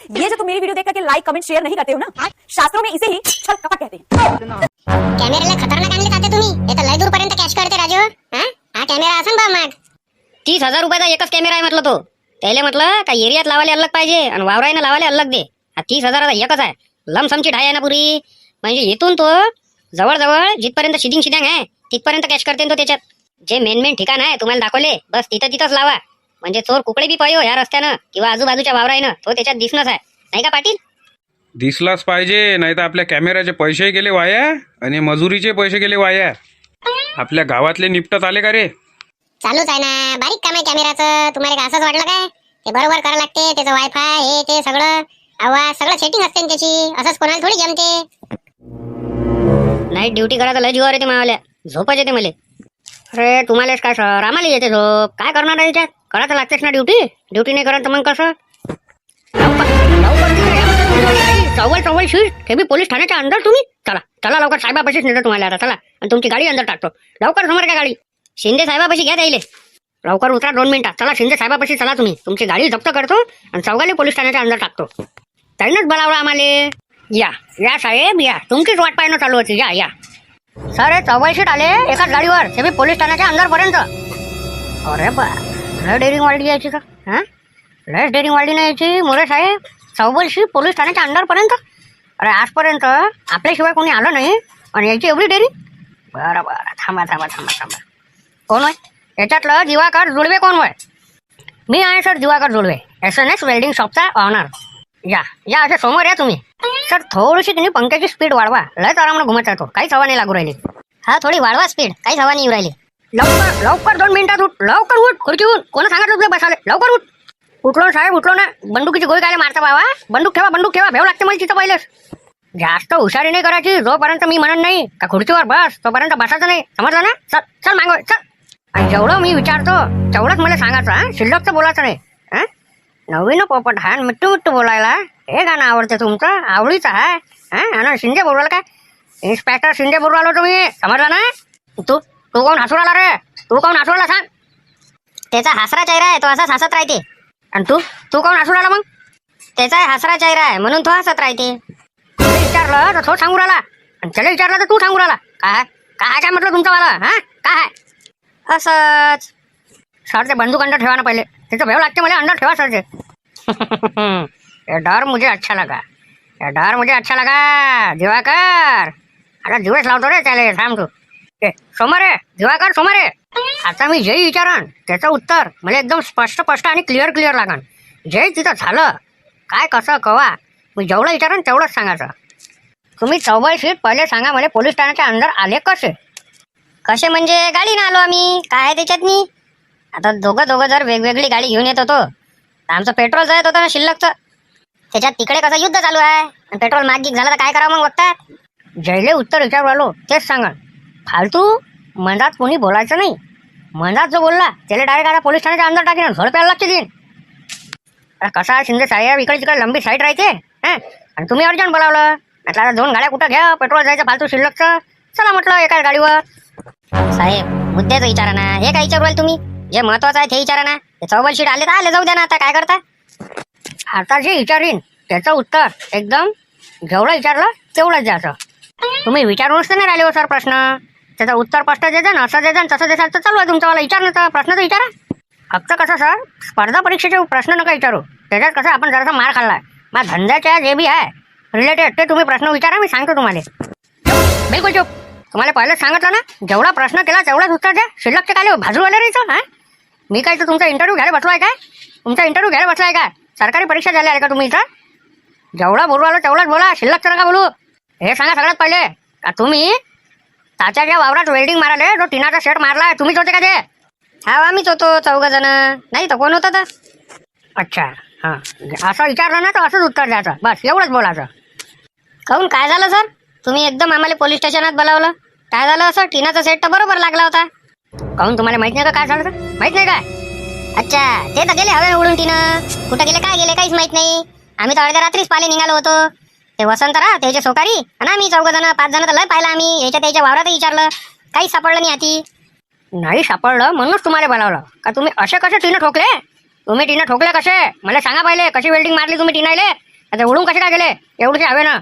ये जो तुम मेरी वीडियो देख करके लाइक कमेंट शेयर नहीं करते हो ना, शास्त्रों में इसे ही छल कपट कहते हैं। कॅमेऱ्याला खतरनाक आणले जाते तुम्ही. हे तर लय दूरपर्यंत कॅच करते राजू. हा कॅमेरा असन बा मग 30,000 रुपयाचा एकच कॅमेरा आहे म्हटलं तो. त्याला म्हटलं का एरियात लावायला अलग पाहिजे आणि वावरायनं लावायला अलग दे. हा 30,000चा एकच आहे. लमसमची ढाय आहे ना पुरी. म्हणजे इथून तो जवळजवळ जिथपर्यंत शिडिंग आहे तिथपर्यंत कॅच करते तो. त्याच्यात जे मेन ठिकाण आहे तुम्हाला दाखवले बस तिथंच लावा. म्हणजे चोर कुकडे बी पाहिजे ह्या रस्त्यानं किंवा आजूबाजूच्या वावरायनं तो त्याच्यात दिसणंच आहे. नाही का पाटील? दिसलाच पाहिजे, नाही तर आपल्या कॅमेऱ्याचे पैसे गेले वाया आणि मजुरीचे पैसे गेले वाया. आपल्या गावातले निपटत आले का रे? चालूच आहे ना. बारीक काम आहे कॅमेराचं. तुम्हाला काय असंच वाटलं काय? ते बरोबर करावं लागते. त्याचं वायफाय हे ते सगळं आवाज सगळं सेटिंग असते ना त्याची. असंच कोणाला थोडी जमते. नाईट ड्युटी करायचं लय जीवावर येते मावाल्या. झोपच येते मला. अरे तुम्हालाच काय सर, आम्हाला येते झोप. काय करणार आहे त्याच्यात? करायचं लागतेच ना ड्युटी. ड्युटी नाही करत तर मग कसं? चव्वल शीट हे बी पोलीस ठाण्याच्या अंदर तुम्ही. चला चला लवकर साहेबापाशीच नेतो तुम्हाला आता. चला आणि तुमची गाडी अंदर टाकतो. लवकर समोर काय गाडी शिंदे साहेबापाशी घ्या त्याइले. लवकर उतरा 2 मिनिटात. चला शिंदे साहेबापाशी चला तुम्ही. तुमची गाडी जप्त करतो आणि चौघाले पोलीस ठाण्याच्या अंदर टाकतो. त्यांनाच बोलावलं आम्हाला. या या साहेब या. तुमचीच वाट पाहणं चालू होती. या या सर. हे 44 शीट आले एकाच गाडीवर. हे बी पोलीस ठाण्याच्या अंदर पर्यंत. अरे बा लय डेअरिंग वाढली यायची का? हा लय डेअरिंग वाढली नाही यायची मोरे साहेब. 44 शीट पोलीस ठाण्याच्या अंदर पर्यंत. अरे आजपर्यंत आपल्याशिवाय कोणी आलं नाही आणि याची एवढी डेअरिंग. बरं बरं थांबा. कोण होय याच्यातलं? दिवाकर जुळवे कोण होय? मी आहे सर दिवाकर जुळवे, SNS वेल्डिंग शॉपचा ऑनर. या या असे समोर या तुम्ही. सर थोडीशी तुम्ही पंख्याची स्पीड वाढवा. लयच आरामानं घुमत राहतो. काहीच हवा नाही लागू राहिली. हा थोडी वाढवा स्पीड. काहीच हवा नाही येऊ राहिली. लवकर 2 मिनिटात उठ. लवकर उठ खुर्चीहून. कोण सांगितलं तुझे बसाले? लवकर उठ. उठलो साहेब उठलो ना. बंदुकीची गोळी काय मारता बाबा? बंदूक ठेवा. भेव लागते मला तिथं पहिलेच. जास्त हुशारी नाही करायची. जोपर्यंत मी म्हणत नाही का खुर्चीवर बस तोपर्यंत बसायचं नाही. समजलं ना? चल मागव चल. आणि जेवढं मी विचारतो तेवढंच मला सांगायचं. हा शिल्लकचं बोलायचं नाही. हा नवीन पोपट हा मिट्टू बोलायला. हे गाणं आवडते तुमचं? आवडीचं आहे. हा ना शिंदे बोलवाल काय? इन्स्पेक्टर शिंदे बोलवालो तुम्ही. समजला ना? तू कोण हसू राहिला रे? तू कोण हसू राहिला सांग? त्याचा हसरा चेहरा आहे. तो असाच हसत राहते. आणि तू कोण हसू राहिला मग? त्याचा हसरा चेहरा आहे म्हणून तो हसत राहते. विचारलं तर तो सांगू राहिला आणि त्याला विचारलं तर तू सांगू राहिला. काय म्हटलं तुमचं मला? हा काय असंच सर? ते बंदूक अंदर ठेवा ना पहिले. त्याचं भेव लागते मला. अंदर ठेवा सर ते. ये डर मुझे अच्छा लगा दिवाकर. आता दिवस लावतो रे त्याला. थांब तू. समोर आहे दिवाकर समोर आहे. आता मी जे विचारन त्याचं उत्तर मला एकदम स्पष्ट आणि क्लिअर लागन. जे तिथं झालं काय कसं कवा मी जेवढं विचारन तेवढंच सांगायचं. तुम्ही 44 शीट पहिले सांगा मला. पोलीस ठाण्याच्या अंदर आले कसे म्हणजे गाडीनं आलो आम्ही. काय आहे त्याच्यात मी आता दोघं जर वेगवेगळी गाडी घेऊन येत होतो तर आमचं पेट्रोल जायत होतं ना शिल्लकचं. त्याच्यात तिकडे कसं युद्ध चालू आहे आणि पेट्रोल मागिक झालं तर काय करावं मग बघतात. जैले उत्तर विचारू आलो तेच सांगा. फालतू मधात कोणी बोलायचं नाही. मधात जो बोलला त्याला डायरेक्ट आता पोलीस ठाण्याच्या अंदर टाकेन. झोड प्यायला लागते देईन. कसा शिंदे साहेब इकडे तिकडे लंबी साईड राहते. आणि तुम्ही अर्जंट बोलावलं. आता 2 गाड्या कुठं घ्या पेट्रोल जायचं फालतू शिल्लकचं. चला म्हटलं एका गाडीवर. साहेब मुद्द्याचं विचारा ना. हे काय विचारू राहिले तुम्ही? जे महत्वाचं आहे ते विचारा ना. ते 44 शीट आले तर आले जाऊ द्या ना. आता काय करता? आता जे विचारीन त्याचं उत्तर एकदम जेवढं विचारलं तेवढंच द्यायचं. तुम्ही विचारूनच नाही राहिले हो सर प्रश्न. त्याचं उत्तर स्पष्ट द्यायचं ना. असं द्यायचं तसं द्यायचं तर चालू आहे तुमचं. मला विचारण्याचा प्रश्न तर विचारा. फक्त कसं सर स्पर्धा परीक्षेचे प्रश्न नका विचारू. त्याच्यात कसं आपण जरासा मार खाल्ला. माझ्या धंद्याच्या जे बी आहे रिलेटेड ते तुम्ही प्रश्न विचारा. मी सांगतो तुम्हाला. बिलकुल चूप. तुम्हाला पहिलेच सांगितलं ना जेवढा प्रश्न केला तेवढाच उत्तर द्या. शिल्लकचे काय भाजू आले राहायचं. हा मी काय तर तुमचा इंटरव्ह्यू घ्यायला बसलाय काय? सरकारी परीक्षा झाल्या आहे का तुम्ही इथं? जेवढं बोलू आलो तेवढंच बोला. शिल्लकचं नका बोलू. हे सांगा सगळ्यात पहिले का तुम्ही ताच्याच्या वावरात वेल्डिंग माराले जो टिनाचा सेट मारला तुम्हीच होते का ते? हा आम्हीच होतो 4 जण. नाही तर कोण होतं तर? अच्छा हां असं विचारलं ना तर असंच उत्तर द्यायचं. बस एवढंच बोलायचं. काहून काय झालं सर? तुम्ही एकदम आम्हाला पोलीस स्टेशनात बोलावलं. काय झालं असं? टिनाचा सेट तर बरोबर लागला होता. काहून तुम्हाला माहित नाही का काय झालं तर? माहित नाही काय? अच्छा ते तर गेले हवे उडून. टिनं कुठं गेले काय गेले काहीच माहित नाही. आम्ही तर अर्ध्या रात्रीच पाले निघालो होतो. ते वसंतराव त्याचे सोकारी आणि आम्ही 4 जण 5 जण तर लय पाहिलं आम्ही. त्याच्या वावरात विचारलं काहीच सापडलं नाही हाती. नाही सापडलं म्हणूनच तुम्हाला बोलावलं का तुम्ही असे कसे टिनं ठोकले? तुम्ही टिनं ठोकले कसे मला सांगा पहिले. कशी वेल्डिंग मारली तुम्ही टिनायले? आता उडून कसे काय गेले? एवढीशी हवे ना?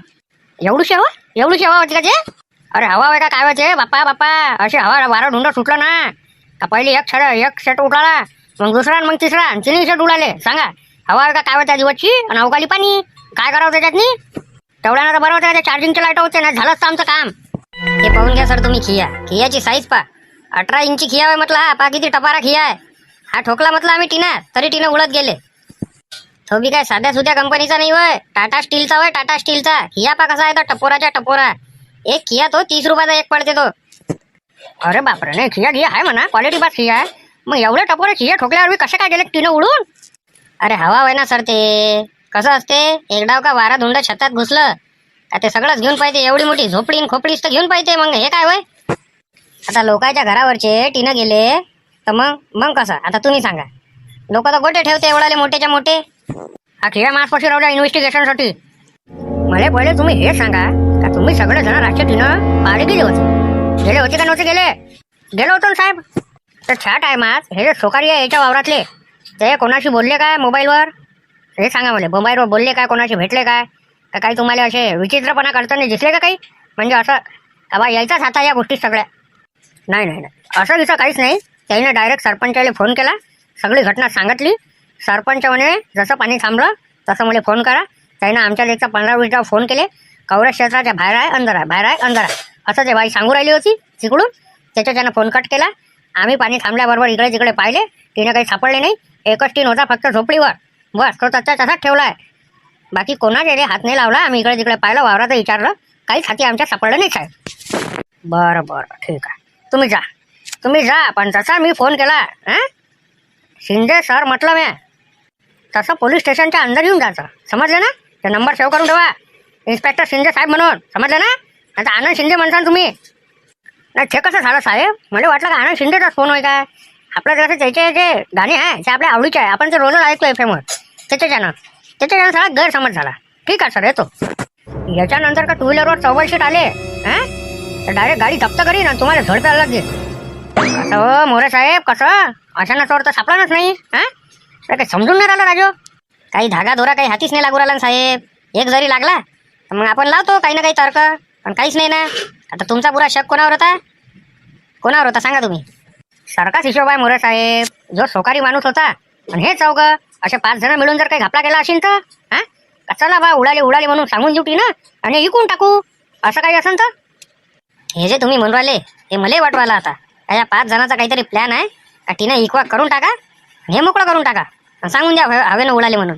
एवढीशी हवा होती का ते? अरे हवा आहे का काय व्हायचे बाप्पा बाप्पा? अशी हवा वारा ढुंड सुटलं ना का पहिली एक सेट उडाला, मग दुसरा मग तिसरा आणि तिन्ही सेट उडाले. सांगा हवा आहे का काय त्या दिवसची? आणि अवकाळी पाणी काय करावं त्याच्यातनी? तेवढ्यानं तर बरं होतं त्या चार्जिंगचे लाईट होते ना, झालंच आमचं काम. हे पाहून घ्या सर तुम्ही खियाची साईज पा. 18 इंची खिया आहे म्हटलं. हा पा किती टपारा खिया आहे. हा ठोकला म्हटलं आम्ही टीना, तरी टीनं उडत गेले. तो बी काय साध्या सुध्या कंपनीचा नाही होय, टाटा स्टीलचा होय, टाटा स्टीलचा. खिया पा कसा आहे तो टपोराच्या टपोरा. एक खिया तो 30 रुपयाचा एक पडते तो. अरे बापरे, नाही खिया आहे म्हणा, क्वालिटी पास खिया आहे. मग एवढे टपोरे खिया ठोकल्यावर मी कसे काय गेले टीनं उडून? अरे हवा होय ना सर, ते कसं असते एकदा का वारा धुंड छतात घुसलं का ते सगळंच घेऊन पाहिजे. एवढी मोठी झोपडी आणि खोपडीच तर घेऊन पाहिजे. मग हे काय होय? आता लोकांच्या घरावरचे टीनं गेले तर मग कसं? आता तुम्ही सांगा. लोक तर गोटे ठेवते एवढाले मोठेच्या मोठे. हा खिया मासपाशी राहिला इन्व्हेस्टिगेशनसाठी. मला पहिले तुम्ही हे सांगा का तुम्ही सगळे जण रातच्या टीनं पाडे गेले होते का नव्हते गेले? गेलो होतो ना साहेब. तर त्या टायमात हे जे सोकारी आहे याच्या वावरातले ते कोणाशी बोलले काय मोबाईलवर? हे सांगा मला. मोबाईलवर बोलले काय? कोणाशी भेटले काय? का काही तुम्हाला असे विचित्रपणा करताना दिसले का काही? म्हणजे असं का बा यायचाच आता या गोष्टी सगळ्या? नाही असं दिसं काहीच नाही. त्याने डायरेक्ट सरपंचाला फोन केला, सगळी घटना सांगितली. सरपंच म्हणे जसं पाणी थांबलं तसं मला फोन करा. त्यानं आमच्या लेखचा 15-20 फोन केले. कवरेज क्षेत्राच्या बाहेर आहे अंधार आहे असं ते बाई सांगू राहिली होती तिकडून. त्यानं फोन कट केला. आम्ही पाणी थांबल्याबरोबर इकडे तिकडे पाहिले, तिने काही सापडले नाही. एकच टीन होता फक्त झोपडीवर, बस तो तसाच ठेवला आहे. बाकी कोणाचे हात नाही लावला. आम्ही इकडे तिकडे पाहिलं, वावरात विचारलं, काहीच हाती आमच्या सापडलं नाही साहेब. बरं ठीक आहे, तुम्ही जा. पण तसा मी फोन केला शिंदे सर म्हटलं मी तसं पोलीस स्टेशनच्या अंदर येऊन जायचं, समजलं ना? ते नंबर सेव्ह करून ठेवा, इन्स्पेक्टर शिंदे साहेब म्हणून, समजलं ना? आता आनंद शिंदे म्हणसान तुम्ही. नाही ते कसं झालं साहेब? मला वाटलं का आनंद शिंदेचाच फोन होय काय? आपलं जसं त्याचे जे गाणे आहे ते आपल्या आवडीचे आहे, आपण ते रोजच ऐकतो FM वर. त्याच्यानं सगळा गैरसमज झाला. ठीक आहे सर, येतो. याच्यानंतर का 2 व्हीलरवर 44 शीट आले तर डायरेक्ट गाडी जप्त करी ना, तुम्हाला झडप्याला लागेल. कसं हो मोरे साहेब, कसं अचानक तर सापडानच नाही? काही समजून नाही राहिलं राजू. काही धागा दोरा काही हातीच नाही लागू राहिला ना साहेब. एक जरी लागला तर मग आपण लावतो काही ना काही तर्क, पण काहीच नाही ना. आता तुमचा पुरा शक कोणावर होता सांगा तुम्ही? सारखाच हिशोब आहे मोरे साहेब. जो सोकारी माणूस होता आणि हे चौघ असे 5 जण मिळून जर काही घापला गेला असेल तर चला बा उडाली म्हणून सांगून देऊ टीनं आणि इकून टाकू, असं काही असेल तर. हे जे तुम्ही म्हणून राहिले हे मलाही वाटवायला. आता या 5 जणांचा काहीतरी प्लॅन आहे का टीनं इकवा करून टाका, हे मोकळं करून टाका आणि सांगून द्या हवेनं उडाले म्हणून,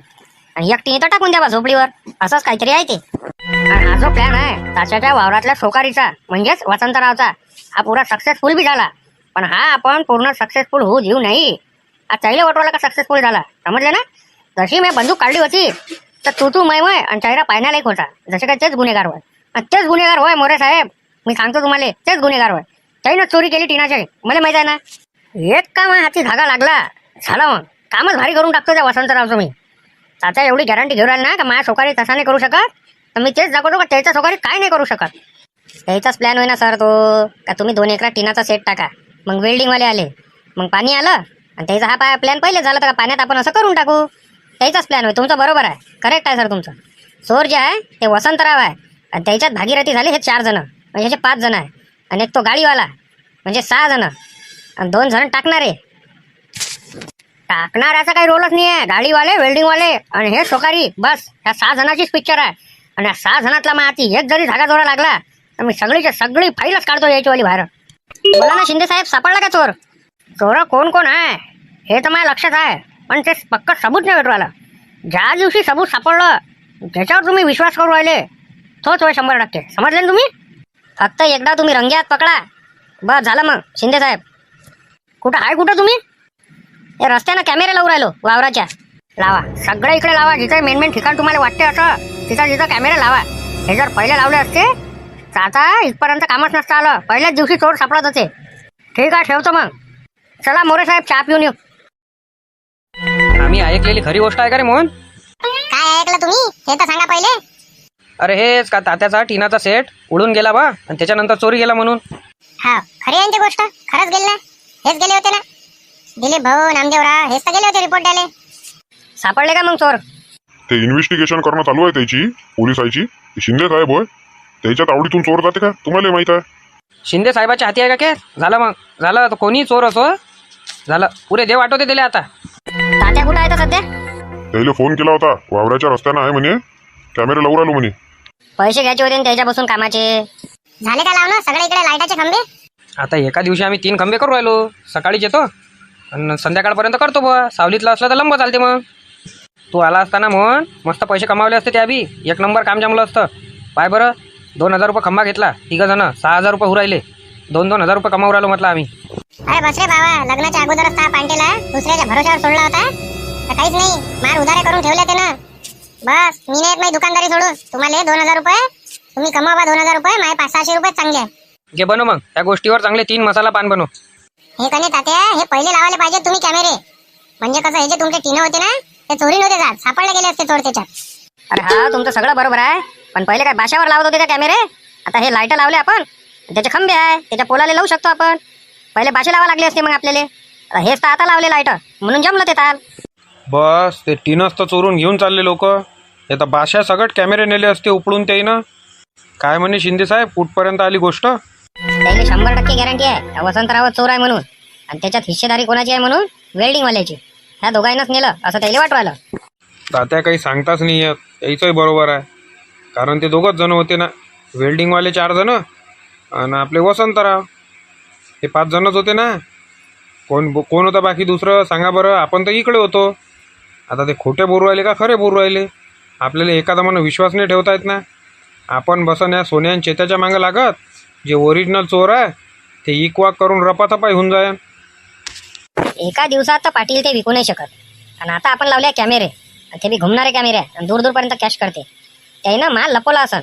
आणि एक टीनं तर टाकून द्या बा झोपडीवर. असंच काहीतरी आहे ते. आणि हा जो प्लॅन आहे ताच्याच्या वावरातल्या सोकारीचा म्हणजेच वसंतरावचा, हा पुरा सक्सेसफुल बी झाला. पण हा आपण पूर्ण सक्सेसफुल होऊ देऊ नाही. आज चायला वाटवायला का सक्सेसफुल झाला, समजले ना? जशी मी बंदूक काढली होती तर तू मय आणि चायरा पाहण्यालायक होता. जसे काय तेच गुन्हेगार होय, आणि तेच गुन्हेगार होय मोरे साहेब. मी सांगतो तुम्हाला, तेच गुन्हेगार होय. त्यानं चोरी केली टीनाची, मला माहित आहे ना. एक काम आहे, हाती धागा लागला झाला, मग कामच भारी करून टाकतो त्या वसंतरावचं मी. आता एवढी गॅरंटी घेऊन राहिली ना का माझ्या सोकारी तसा नाही करू शकत, तर मी तेच दाखवतो का त्याच्या सोकारी काय नाही करू शकत. त्याचाच प्लॅन होय ना सर तो, का तुम्ही 2 एकरात टीनाचा सेट टाका, मग वेल्डिंगवाले आले, मग पाणी आलं आणि त्याचा हा प्लॅन पहिले झाला तर पाण्यात आपण असं करून टाकू. त्याचाच प्लॅन होय. तुमचं बरोबर आहे, करेक्ट आहे सर तुमचं. चोर जे आहे ते वसंतराव आहे आणि त्याच्यात भागीरथी झाले हे 4 जण, म्हणजे हे 5 जण आहे. आणि एक तो गाडीवाला म्हणजे 6 जण आणि 2 जण टाकणारे. टाकणाऱ्याचा काही रोलच नाही आहे. गाडीवाले, वेल्डिंगवाले आणि हे सोकारी, बस ह्या 6 जणांचीच पिक्चर आहे. आणि या 6 जणातला मग हाती एक जरी धागा दोरा लागला तर मी सगळी फाईलच काढतो यायचीवाली बाहेर. बोला ना शिंदे साहेब, सापडला का चोर कोण आहे हे तर माझ्या लक्षात आहे, पण ते पक्क सबूत नाही भेटू आलं. ज्या दिवशी सबूत सापडलं ज्याच्यावर तुम्ही विश्वास करू राहिले तोच होय 100%, समजले ना तुम्ही? फक्त एकदा तुम्ही रंग्यात पकडा, बस झालं. मग शिंदे साहेब कुठं तुम्ही? हे रस्त्यानं कॅमेरे लावून राहिलो वावराच्या. लावा, सगळं इकडे लावा. जिथे मेन ठिकाण तुम्हाला वाटते असं तिथं कॅमेरे लावा. हे जर पहिले लावले असते तर आता इथपर्यंत कामच नसतं आलं. पहिल्याच दिवशी चोर सापडत होते. ठीक आहे, ठेवतो मग. चला मोरे साहेब, चहा पिऊन येऊ. आम्ही ऐकलेली खरी गोष्ट आहे का रे मोहन? काय ऐकलं तुम्ही हे तर सांगा पहिले. अरे हेच का तात्याचा टीनाचा सेट उडून गेला बा आणि त्याच्यानंतर चोरी गेला म्हणून? हा खरी आहे ती गोष्ट. खरंच गेले ना, हेच गेले होते ना. दिलीप भाऊ, नामदेवराव हेच तर गेले होते रिपोर्ट द्यायला. सापडले का मग चोर? ते इन्व्हेस्टिगेशन करणं चालू आहे त्याची पोलिसाची. शिंदे साहेब होय, त्याच्या तावडीतून चोर जाते का तुम्हाला माहित आहे? शिंदे साहेबाच्या हाती आहे का केस? झालं मग झालं, तर कोणी चोर असो झालं, पुरे देव आठवते दिले आता. तात्या कुठं आहे तर सध्या? त्याला फोन केला होता, वावराच्या रस्त्यानं आहे म्हणे, कॅमेरे लावून राहिलो म्हणे. पैसे घ्यायचे होते ना त्याच्यापासून कामाचे. झाले का लावणं सगळे इकडे लाईटाचे खंबे? आता एका दिवशी आम्ही 3 खंबे करू राहिलो. सकाळीच येतो आणि संध्याकाळपर्यंत करतो बुवा. सावलीतला असलं तर लंब चालते. मग तू आला असताना म्हणून मस्त पैसे कमावले असते त्या बी. 1 नंबर काम जमलं असतं. पाय बरं, 2,000 रुपये खंबा घेतला 3 जण, 6,000 रुपये उरायले. 2-2 हजार रुपये कमावू राहिलो म्हटलं आम्ही. अरे बस रे बाबा, लग्नाच्या अगोदरच त्या पांटेला दुसऱ्याच्या भरोश्यावर सोडला होता तर काहीच नाही, मार उधारे करून ठेवले ते ना. बस मी नाही येत माझी दुकानदारी सोडून. तुम्हाला 2,000 रुपये तुम्ही कमावा, 2,000 रुपये माझे 500-600 रुपये चांगले आहे. घे बनव मग त्या गोष्टीवर चांगले 3 मसाला पान बनव. हे कने तात्या, हे पहिले लावायला पाहिजे तुम्ही कॅमेरे. म्हणजे कसं, हे जे तुमचे टीनं होते ना ते चोरी नव्हते जात, सापडले गेले असते चोर त्याच्यात. अरे हा, तुमचं सगळं बरोबर आहे, पण पहिले काय बाशावर लावत होते का कॅमेरे? आता हे लाईट लावले आपण, त्याचे खंबे आहे, त्याच्या पोलाले लावू शकतो आपण. पहिले बाशे लावा लागले असते मग आपल्याला. हेच तर आता लावले लाईट, म्हणून जमलं ते ताल. बस ते टीनच तर चोरून घेऊन चालले लोक. हे तर बाशा सगळं कॅमेरे नेले असते उपळून त्याईनं. काय म्हणे शिंदे साहेब, कुठपर्यंत आली गोष्ट? त्याला 100% गॅरंटी आहे वसंतराव चोर आहे म्हणून, आणि त्याच्यात हिस्सेदारी कोणाची आहे म्हणून वेल्डिंगवाल्याची. ह्या दोघांनाच नेलं असं त्याला वाटू राहिलं. तात्या काही सांगताच नाही येत, यायचंही बरोबर आहे. कारण ते दोघंच जण होते ना, वेल्डिंगवाले 4 जण आणि आपले वसंतराव हे 5 जणच होते ना. कोण होता बाकी दुसरं सांगा बरं? आपण तर इकडे होतो. आता ते खोटे बोलू राहिले का खरे बोलू राहिले? आपल्याला एखादा म्हणून विश्वास नाही ठेवता येत ना. आपण बसन या सोन्या आणि चेत्याच्या मागं लागत, जे ओरिजिनल चोर आहे ते इकवाक करून रपाथपाई होऊन जाय. एका दिवसात तर पाटील ते विकू नाही शकत. आणि आता आपण लावले कॅमेरे, आणि ते बी घुमणारे कॅमेरे आहे, आणि दूर दूरपर्यंत कॅश करते. त्यानं माल लपवला असन,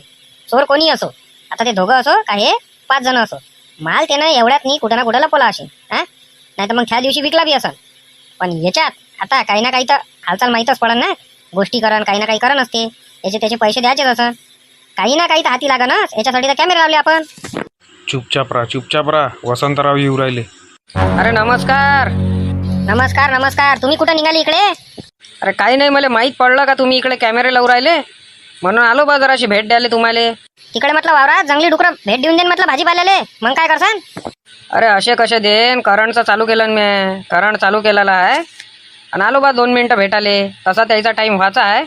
चोर कोणी असो. आता ते दोघं असो का हे 5 जण असो, माल त्यानं एवढ्यात नाही कुठं ना कुठं लपवला असेल. नाही तर मग त्या दिवशी विकला बी असन. पण याच्यात आता काही ना काही तर हालचाल माहीतच पडन ना. गोष्टी करण, काही ना काही करण असते, याचे त्याचे पैसे द्यायचेच असं. काही ना काही तर हाती लागणच, याच्यासाठी तर कॅमेरे लावले आपण. चुपचाप राहा, वसंतराव येऊ राहिले. अरे नमस्कार. नमस्कार नमस्कार. तुम्ही कुठं निघाली इकडे? अरे काही नाही, मला माहीत पडलं का तुम्ही इकडे कॅमेरे लावून राहिले, म्हणून आलो बा जराशी भेट द्यायला तुम्हाला. तिकडे म्हटलं वावरात जंगली डुकरं भेट देऊन देन म्हटलं भाजीपाल्याले, मग काय करसान? अरे असे कसे देन, करंटचं चालू केलं मी, करंट चालू केलेला आहे. आणि आलो बा 2 मिनिटं भेटाले. तसा त्याचा टाईम व्हायचा आहे.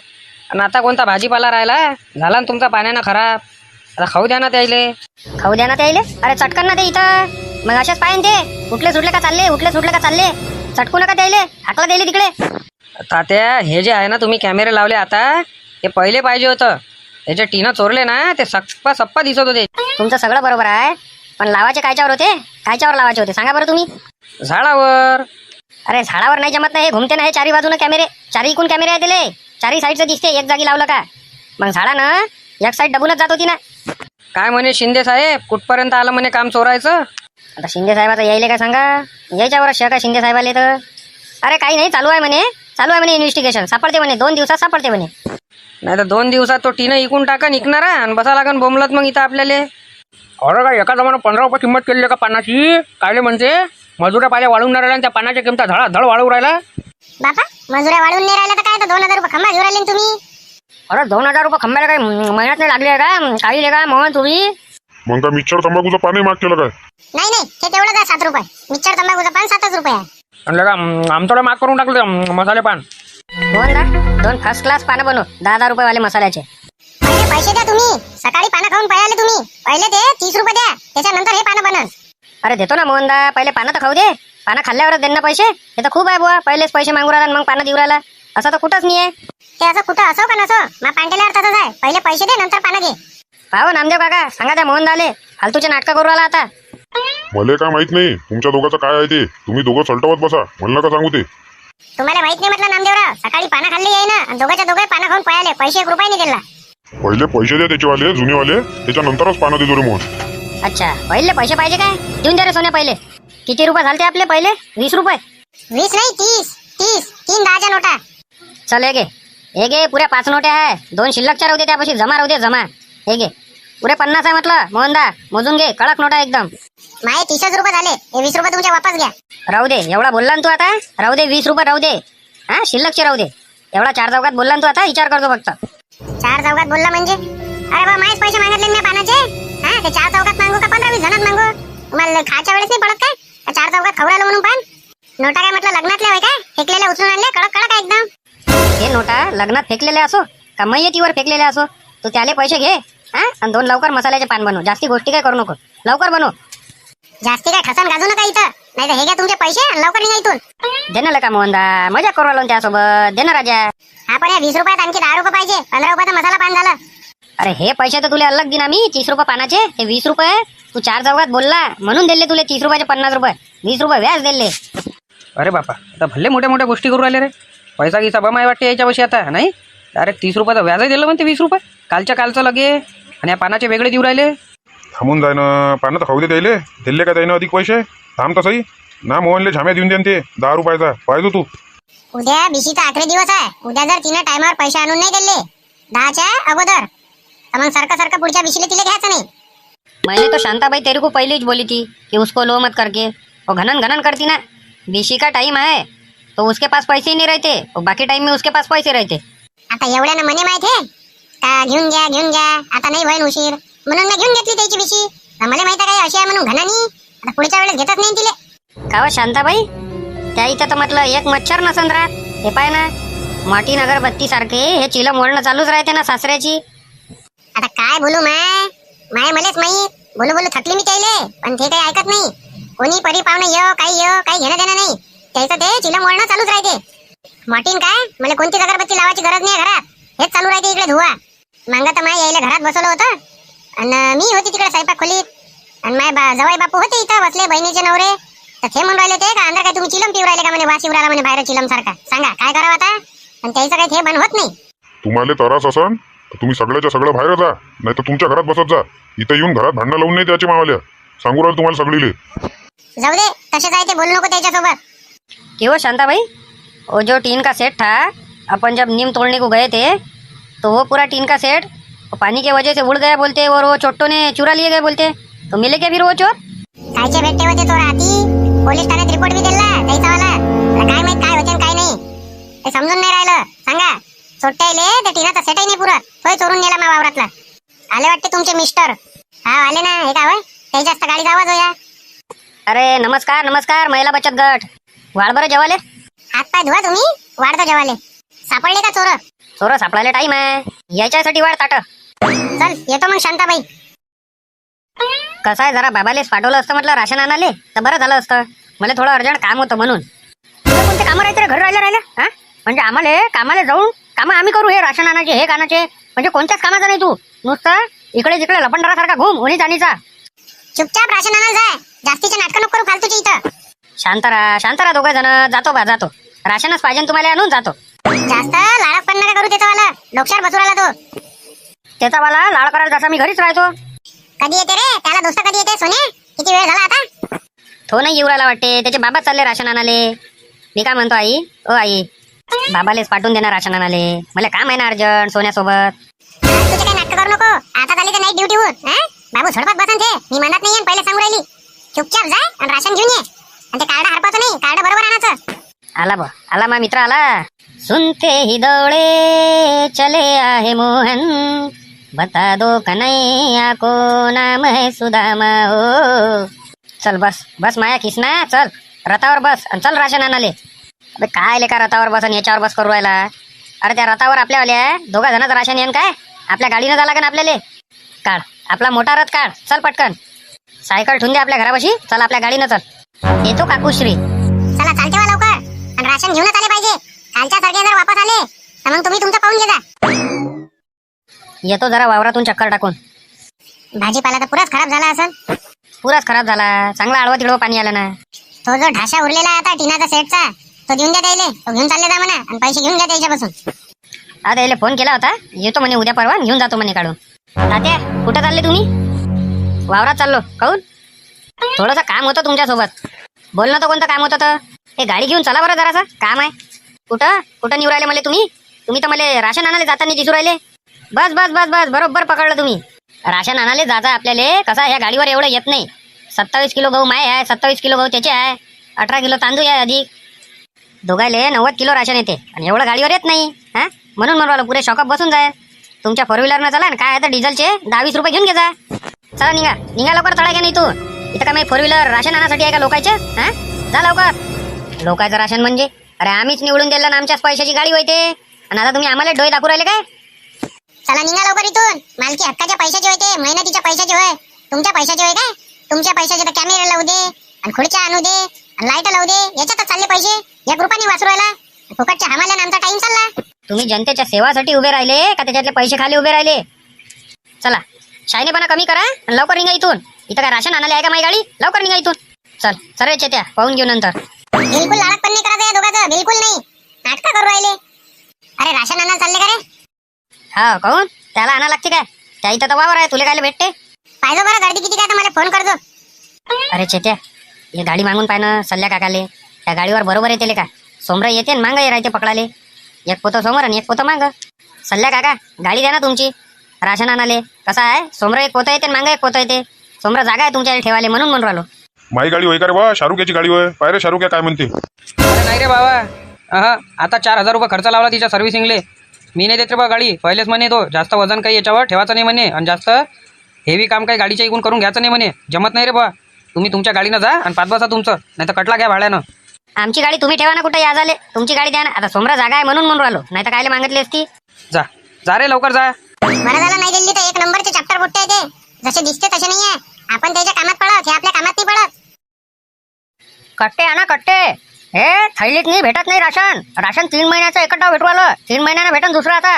आणि आता कोणता भाजीपाला राहिला झाला ना तुमचा पाण्यानं खराब. आता खाऊ द्या ना त्याले. खाऊ द्या ना त्याले? अरे चटकन ना ते इथं. मग अशाच पाहिजे ते उठले सुटले का चालले, चटकू नका त्याले, हाकला द्यायले तिकडे. तात्या हे जे आहे ना तुम्ही कॅमेरे लावले आता, ते पहिले पाहिजे होतं. हे जे टीनं चोरले ना ते सप्पा दिसत होते. तुमचं सगळं बरोबर आहे, पण लावायचे कायच्यावर होते? कायच्यावर लावायचे होते सांगा बरं तुम्ही? झाडावर. अरे झाडावर नाही जमत नाही, हे घुमते ना हे चारी बाजूनं कॅमेरे. चारी इकून कॅमेरे आहे दिले, चारी साईडचं दिसते. एक जागी लावलं का मग झाडानं एक साईड डबूनच जात होती ना. काय म्हणे शिंदे साहेब, कुठपर्यंत आलं म्हणे काम चोरायचं? आता शिंदे साहेबाचं यायले काय सांगा, यायच्यावर शक आहे शिंदे साहेबाले तर. अरे काही नाही, चालू आहे म्हणे इन्व्हेस्टिगेशन. सापडते म्हणे 2 दिवसात सापडते म्हणे. नाही तर 2 दिवसात तो टीनं इकून टाका, निघणार आणि बसा लागन बोंबलत मग इथं आपल्याला. अरे काय एका जमाना 15 रुपये किंमत केली का पानाची? कायले म्हणते मजुऱ्या पाल्या वाढून नाही राहिला आणि त्या पानाच्या किंमत धड वाढवून राहिला. बापा मजुऱ्या वाढून नाही राहिला तर काय, तर 2,000 रुपये खंबा घेऊन राहिले ना तुम्ही. अरे 2,000 रुपये खंब्याला काय महिन्यात नाही लागले का? काही का मोहन तुम्ही? मग का मिक्सर तंबाखूचं पाणी माग केलं काय? नाही हे तेवढंच आहे 7 रुपये. मिक्सर तंबाखूचं पान 7च रुपये आहे. आणि का आमच्याकडे माग करून टाकलं मसाले पान. मोहन दा 2 फर्स्ट क्लास पानं बनव, 10,000 रुपये वाले मसाल्याचे. पहिले पैसे द्या तुम्ही. सकाळी पानं खाऊन पळाले तुम्ही. पहिले ते 30 रुपये द्या, त्याच्यानंतर हे पानं बनन. अरे देतो ना मोहन दा, पहिले पानं तर खाऊ दे. पानं खाल्ल्यावरच देणं पैसे. हे तर खूप आहे बुवा, पहिलेच पैसे मागू राहिला मग पानं देऊ राहिला. असं तर कुठंच नाही आहे. ते असं कुठं असो का नसो, मा पांटेल्यावर तसंच आहे. पहिले पैसे दे, नंतर पानं घे. पाहो नामदेव काका, सांगा त्या मोहन दाले फालतूचे नाटकं करू राहिला आता. मला काय माहित नाही तुमच्या दोघांचं काय आहे ते. तुम्ही दोघं सलटवत बसा, म्हणलं का सांगू ते. तुम्हाला माहित नाही म्हटलं नामदेवराव. सकाळी पानं खाल्ली आहे ना, आणि दोघे पानं खाऊन पळाले. पैसे 1 रुपया नाही दिला. पहिले पैसे द्या त्याचेवाले जुनेवाले, त्याच्यानंतरच पानं देतो रे मोहन. अच्छा, पहिले पैसे पाहिजे काय? देऊन द्या रे सोन्या पहिले. किती रुपये झालते आपले पहिले? 20 रुपये. 20 नाही 30. 3 10च्या नोटा. चल हे घे पुऱ्या 5 नोट्या आहे. 2 शिल्लकच्या राहू दे, त्यापाशी जमा राहू दे जमा. हे घे पुरे 50 आहे म्हटलं मोहनदा, मोजून घे. कडक नोटा एकदम. माये 30 रुपये झाले. हे 20 रुपये तुमच्या वापस घ्या. राहू दे, एवढा बोलला ना तू आता. राहू दे 20 रुपये राहू दे. शिल्लकचे राहू दे. एवढा चार चौकात बोलला ना तू, आता विचार करतो फक्त. 4 चौकात बोलला म्हणजे अरे बा माहीत पैसे मागितले मी पानाचे. हा ते 4 चौकात मागू का 15-20 जणात मागू? तुम्हाला खायच्या वेळेस नाही पडत काय 4 चौकात खवरालो म्हणून पान? नोटा काय म्हटलं लग्नातल्या होय काय फेकलेल्या उचलून आणले कडक कडक आहे एकदम. हे नोटा लग्नात फेकलेले असो का मयतीवर फेकलेले असो, तू त्याले पैसे घे हा, आणि 2 लवकर मसाल्याचे पान बनव. जास्ती गोष्टी काय करू नको, लवकर बनव. जास्ती काय खसन गाजू नका इथं, नाही तर हे घ्या तुमचे पैसे आणि लवकर निघा इथून. दे ना का मोहनदा, मजा करू आलो ना त्यासोबत. दे ना राजा. आपण या 20 रुपयात आणखी 10 रुपये पाहिजे. 15 रुपयाचा मसाला पान झालं. अरे हे पैसे तर तुला अलग दिन आम्ही 30 रुपये पानाचे, हे 20 रुपये तू 4 चौकात बोलला म्हणून दिले तुले 30 रुपयाचे 50 रुपये, 20 रुपये व्याज दिले. अरे बापा, आता भले मोठ्या मोठ्या गोष्टी करू राहिले रे. पैसा गिसा बमाय वाटते याच्यापाशी आता, नाही डायरेक्ट 30 रुपयाचा व्याजही दिलं म्हणते 20 रुपये कालच्या कालचं लगे, आणि या पानाचे वेगळे देऊ राहिले. थांबून जाय ना, पानं तर खाऊ दे द्यायले. दिले का त्यानं अधिक पैसे? थांब तसंही ना, मोहनले झाम्या देऊन देन ते 10 रुपयाचा पाहिजे तू. उद्या बिशीचा आखरी दिवस आहे. उद्या जर तिने टायमावर पैसे आणून नाही दिले 10च्या अगोदर, तर मग सारखं पुढच्या बिशीले तिला घ्यायचं नाही. मैंने तो शांताबाई तेरे को पहले ही बोली थी कि उसको लो मत करके, वो घनन घनन करती ना. बीसी का टाइम है तो उसके पास पैसे ही नहीं रहते, और बाकी टाइम में उसके पास पैसे रहते. आता एवढ्यानं मने माहित आहे का घेऊन घ्या आता नाही होईन उशीर म्हणून मी घेऊन घेतली त्याची बिशी. मला माहित आहे काय अशी आहे म्हणून घनानी, आता पुढच्या वेळेस घेतच नाही तिले. का व शांताबाई, त्या इथं तर म्हटलं एक मच्छर नसन राहत. हे पाय ना, माटीन अगरबत्ती सारखे हे चिलम मोडणं चालूच राहते ना सासऱ्याची. आता काय बोलू माय मलेच माहीत. बोलू थकली मी त्याले, पण ते काही ऐकत नाही. कोणी परी पाहुणे काही घेणं देणं नाही. त्याचं ते चिलम मोडणं चालूच राहते. माटीन काय मला कोणतीच अगरबत्ती लावायची गरज नाही घरात, हेच चालू राहते इकडे धुवा. मांगा तर माय यायला घरात बसवलं होतं, आणि मी होती तिकडे स्वयंपाक खोलीत, आणि माय जवाई बापू होते इथं बसले बहिणीचे नवरे. तर ते म्हणून राहिले ते का अंदर काय तुम्ही चिलम पिऊ राहिले का म्हणे, वास येऊ राहिला म्हणे बाहेर चिलम सारखा. सांगा काय करावं आता, आणि त्याचं काही ते बंद होत नाही. तुम्हाला त्रास असन तर तुम्ही सगळ्याच्या सगळं बाहेर जा, नाही तर तुमच्या घरात बसत जा. इथं येऊन घरात भांडणं लावून नाही त्याचे मावाल्या. सांगू राहिलो तुम्हाला सगळीले. जाऊ दे तसेच आहे ते, बोलू नको त्याच्यासोबत. क्यों शांताबाई, वो जो टीन का सेट था, अपन जब नीम तोड़ने को गए थे तो वो पूरा टीन का सेट पानी की वजह से उड़ गया बोलते, और वो चोट्टों ने चुरा लिए गए बोलते. तो मिले क्या फिर वो चोर? कायचे भेटते होते तो राती, पोलीस ठाण्यात रिपोर्ट बी दिला त्याचा वाला. काय माहित काय होते काय नाही ते समजून नाही राहिलं. सांगा सोट्याले ते टीनाचा सेटही नाही पुरत, तोय चोरून नेला मा वावरातला. आले वाटते तुमचे मिस्टर. हा आले ना, हे काय त्याच्या जास्त गाडीचा आवाज होया. अरे नमस्कार नमस्कार, महिला बचत गट. वाढ बरं जेवाले. हात पाय धुवा तुम्ही, वाढतो जेवाले. सापडले का चोर? चोर सापडायला टाइम आहे, याच्यासाठी वाढ ताट. चल येतो मग शांताबाई. कसं आहे, जरा बाबालेच पाठवलं असतं म्हटलं राशन आणाले तर बरं झालं असतं. मला थोडं अर्जंट काम होतं म्हणून. तुला कोणते कामं राहते रे घर राहिलं हा? म्हणजे आम्हाला कामाला जाऊन कामं आम्ही करू, हे राशन आणायचे हे आणायचे, म्हणजे कोणत्याच कामाचं नाही. तू नुसतं इकडे जिकडे लपंडरासारखा घुम उन्ही जाणीचा. चुपचाप राशन आणायला जाय, जास्तीचे नाटकं नको करू फालतूची इथं. शांतरा दोघं जण. जातो राशनच पाहिजे तुम्हाला, आणून जातो. जास्त लाडक पण नका करू त्याचा वाला, डोक्यावर बसू राहिला तो. त्याचा मला लाड करायला जसा मी घरीच राहतो. कधी येते रे त्याला दोस्त, कधी येते सोने? किती वेळ झाला आता? तो नाही येऊ राहिला वाटते, त्याचे बाबा चालले राशन आणाले. मी काय म्हणतो आई, ओ आई, बाबालेच पाठवून देणार राशन आणाले. मला काम आहे ना अर्जंट सोन्यासोबत. तुझे काही नाटक करू नको. आता झाली ते नाईट ड्युटीवर. बाबू झडपत बसन ते, मी म्हणत नाही पहिले सांगू राहिली. चुपचाप जा आणि राशन घेऊन ये, आणि ते कार्ड हरपाचं नाही, कार्ड बरोबर आणायचं. आला मा मित्र आला. सुनते ही दौड़े चले आहे मोहन, बता दो कन्हैया को नाम है सुदामा हो. चल बस माया किसना, चल रथावर बस आणि चल राशन आणाले. अबे काय लेका रथावर बस आणि याच्यावर बस करू राहिला. अरे त्या रथावर आपल्यावाल्या 2 जणांचं राशन येईन काय? आपल्या गाडीनं जा लागेल आपल्याला. काढ आपला मोठा रथ काढ, चल पटकन. सायकल ठेवून दे आपल्या घरापाशी, चल आपल्या गाडीनं चल. येतो काकूश्री. चला चालते वा लवकर, आणि राशन घेऊनच आले पाहिजे. कालच्या सारखे जर वापस आले तर मग तुम्ही तुमचं पाहून घे. येतो जरा वावरातून चक्कर टाकून. भाजीपाला तर पुराच खराब झाला असेल. पुराच खराब झाला, चांगला आळवा तिळवा पाणी आलं ना. तो जो ढाशा उरलेला आता टीनाचा सेटचा, तो देऊन द्या त्याला. तो घेऊन चालले जा म्हणा, आणि पैसे घेऊन घ्या त्याच्यापासून. आता याला फोन केला होता, येतो म्हणे उद्या परवा, घेऊन जातो म्हणे काढून. तात्या कुठं चालले तुम्ही? वावरात चाललो. काहून? थोडंसं काम होतं तुमच्यासोबत. बोलणं तर कोणतं काम होतं तर? हे गाडी घेऊन चला बरं जरासं काम आहे. कुठं निवरायले मला तुम्ही तर मला राशन आणायला जाताना दिसू राहिले. बस बरोबर पकडलं तुम्ही. राशन आणायला जायचं आपल्याला. कसं ह्या गाडीवर एवढं येत नाही. 27 किलो गहू माय आहे, 27 किलो गहू त्याचे आहे, 18 किलो तांदूळ आहे अधिक. दोघायले 90 किलो राशन येते आणि एवढं गाडीवर येत नाही हा, म्हणून म्हणून पुरे शॉकअप बसून जाय. तुमच्या 4 व्हीलरनं चला ना, काय आहे तर डिझेलचे 10-20 रुपये घेऊन घे जा. चला निघा निघा लवकर, चढा घ्या नाही तू. इथं का मी 4 व्हीलर राशन आणण्यासाठी आहे का लोकांचे? हा, जा लवकर. लोकांचं राशन म्हणजे अरे आम्हीच निवडून दिलं ना, आमच्याच पैशाची गाडी होते आणि आता तुम्ही आम्हाला डोळे दाखवू राहिले काय? चला निघा लवकर इथून. मालकी हक्काच्या पैशाचे होते, मेहनतीच्या पैशाचे होय. तुमच्या पैशाचे होय काय? तुमच्या पैशाचे तर कॅमेरे लावू दे आणि खुर्च्या आणू दे आणि लाईट लावू दे, याच्यातच चालले पैसे. 1 रुपयाने वाचवायला फुकटच्या हमाल्यानं आमचा टाइम चालला. तुम्ही जनतेच्या सेवासाठी उभे राहिले का त्याच्यातले पैसे खाली उभे राहिले? चला शायनेपणा कमी करा आणि लवकर निघा इथून. इथं काय राशन आणायला आहे का माझी गाडी? लवकर निघा इथून. चल सर्व त्या पाहून घेऊ नंतर. बिलकुल लाडक पण नाही करायचं या दोघांचं, बिलकुल नाही. नाटकं करू राहिले. अरे राशन आणायला चालले का रे? हा काहून? त्याला आणा लागते काय? त्या इथं तर वावर आहे, तुला काय भेटते? पाहिजे बरं गर्दी किती काय, तर मला फोन करतो. अरे चेत्या, हे गाडी मागून पाय ना सल्ल्या काकाले. त्या गाडीवर बरोबर येते का? सोमरं येते आणि मागं राहते पकडाले. एक पोतं समोर आणि एक पोतं मागं. सल्ल्या काका गाडी द्या ना तुमची राशन आणाले. कसं आहे, सोमरं एक पोतं येते आणि मागं एक पोतं येते. सोमरं जागा आहे तुमच्या ठेवाले म्हणून म्हणून राहिलो. माई गाडी होय का रे बा? शाहरुख याची गाडी होय. पाय रे शाहरुख काय म्हणते? अरे नाही रे बाबा, आता 4,000 रुपये खर्च लावला तिच्या सर्व्हिसिंगले. मी नाही देत रे बा गाडी. पहिलेच म्हणे तो जास्त वजन काही याच्यावर ठेवायचं नाही म्हणे आणि जास्त हेवी काम काही गाडीच्या इकून करून घ्यायचं नाही म्हणे. जमत नाही रे बा. तुम्ही तुमच्या गाडीनं जा आणि 5 बसा तुमचं, नाही तर कटला घ्या भाड्यानं. आमची गाडी तुम्ही ठेवा ना कुठे या झाले. तुमची गाडी द्या ना. आता सोमरं जागा आहे म्हणून म्हणून राहिलो, नाही तर कायले मागितली असती. जा जा रे लवकर जा. बरं झालं नाही दिल्ली तर 1 नंबरचे चॅप्टर बुट्टे ते जसे दिसते तसे नाही आहे. आपण त्याच्या कामात पडत, हे आपल्या कामात नाही पडत. कट्टे आणा कट्टे. हे थैलीत नाही भेटत नाही राशन. राशन 3 महिन्याचं एकच डाव भेटू आलं. 3 महिन्यानं भेटन दुसरं आता.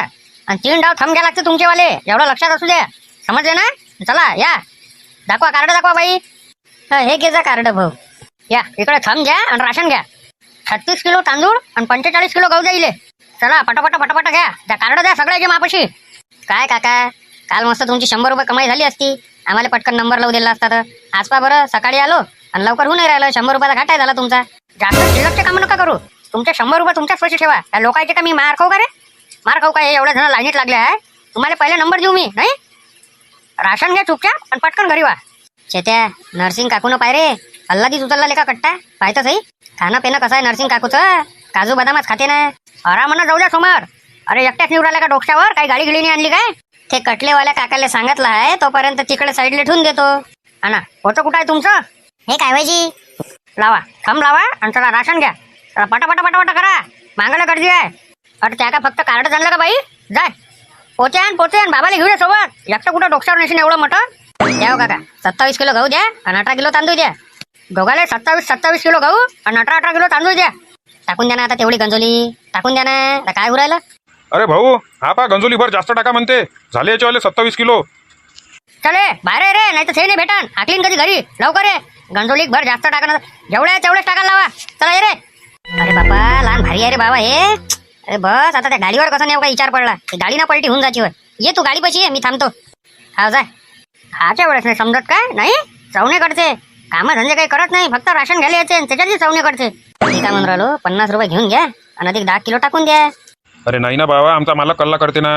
आणि 3 डाव थंब घ्या लागते तुमचेवाले. एवढं लक्षात असू द्या, समजले ना? चला या, दाखवा कार्ड दाखवा बाई. हे घे जा कार्ड भाऊ. या इकडे थंब घ्या आणि राशन घ्या. 36 किलो तांदूळ आणि 45 किलो गहू जाईल. चला पटापट पटापट घ्या. त्या कार्ड द्या सगळ्याचे मापाशी. काय काका, काल मस्त तुमची 100 रुपये कमाई झाली असती. आम्हाला पटकन नंबर लावू दिला असता तर. आज पा बरं सकाळी आलो आणि लवकर होऊन नाही राहिलं. 100 रुपयाचा घाटा झाला तुमचा. जास्त शिल्लकचे कामं नका करू. तुमचे 100 रुपये तुमच्याच पैसे ठेवा. त्या लोकांचे का मी मार खाऊ का रे? मार खाऊ का? एवढ्या जण लाईनीत लागले आहे. तुम्हाला पहिले नंबर देऊ मी नाही? राशन घ्या चुपचाप आणि पटकन घरी वा. शेत्या नर्सिंग काकून पाय रे, अल्लादीच उचलला का कट्टा? पाहतं सही खाणं पिणं कसं आहे नर्सिंग काकूचं. काजू बदामच खाते ना. आरामानं जाऊ द्या समोर. अरे एकट्याच निवडायला का डोक्यावर? काही गाडी गिडीने आणली काय? ते कटलेवाल्या काकाला सांगितलं आहे तोपर्यंत तिकडे साईडला ठेवून देतो. आणा फोटो कुठं आहे तुमचं? हे काय वाजी? लावा थंब लावा आणि चला राशन घ्या. चला पटापटा पटापटा करा, मागायला गर्दी आहे. अरे त्या का फक्त कार्ड आणलं का बाई? जाय पोते आण बाबाला घेऊ द्या सोबत. एकटं कुठं डोक्यावर नसेल एवढं मोठं. द्या हो काका 27 किलो गहू द्या आणि 18 किलो तांदूळ द्या. दोघाले 27 किलो गहू आणि 18 किलो तांदूळ द्या. टाकून द्या ना आता तेवढी गंजोली टाकून द्या ना. आता काय उरायलं? अरे भाऊ हा पा गंजोली भर जास्त टाका म्हणते. झाले याच्यावाले 27 किलो. चले बाहेर आहे रे, नाही तर नाही भेटन. हाकलीन कधी घरी. लवकर ये, गंजोली भर जास्त टाका. जेवढे तेवढेच टाकायला लावा. चला ये रे. अरे बाबा लहान भारी आहे रे बाबा हे. अरे बस आता त्या गाडीवर कसं नाही का विचार पडला. ती गाडी ना पलटी होऊन जायची. ये तू गाडी पशी ये, मी थांबतो. हा जाय. हाच्या वेळेस नाही समजत काय? नाही चवणे करते. कामं धंदे काही करत नाही, फक्त राशन घ्यायला येते आणि त्याच्यातही चवणे करते. मी काय म्हणून राहिलो, 50 रुपये घेऊन घ्या आणि अधिक 10 किलो टाकून द्या. अरे नाही ना बाबा, आमचा मालक कल्ला करते ना.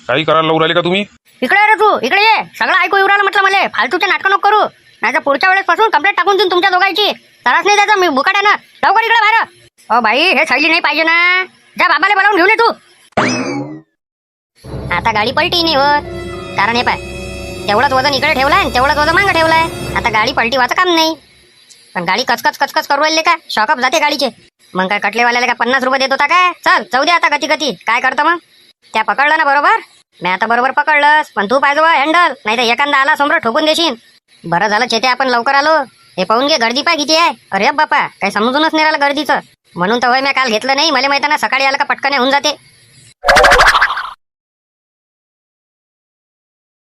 काही करायला लावून राहिले का तुम्ही? इकडे ये रे तू, इकडे ये. सगळं ऐकू येऊ राहिलं म्हटलं मला. फालतूचे नाटकं नको करू, नाही तर पुढच्या वेळेस पासून कंप्लेंट टाकून देऊन तुमच्या दोघांची. त्रास नाही द्यायचा, मी बुकाट ना. लवकर इकडे बाहेर. हो बाई हे थैली नाही पाहिजे ना. जा बाबाला बोलावून घेऊन ये तू. आता गाडी पलटी नाही होत, कारण हे पाय तेवढंच वजन इकडे ठेवलाय आणि तेवढंच वजन मागं ठेवलाय. आता गाडी पलटी व्हायचं काम नाही. पण गाडी कचकच करू राहिले का? शॉकअप जाते गाडीचे. मग काय कटलेवाल्याला का 50 रुपये देत होता काय? चल जाऊ दे आता गती काय करतो मग? त्या पकडलं ना बरोबर. मी आता बरोबर पकडलंस, पण तू पाहिजे हँडल, नाही तर एखादा आला समोर ठोकून देशील. बरं झालं चेते आपण लवकर आलो. हे पाहून घे गर्दी पाय किती आहे. अरे बापा काही समजूनच नाही राहिलं गर्दीचं. म्हणून तर होय मी काल घेतलं नाही. मला माहिती ना सकाळी आलं का पटकन होऊन जाते.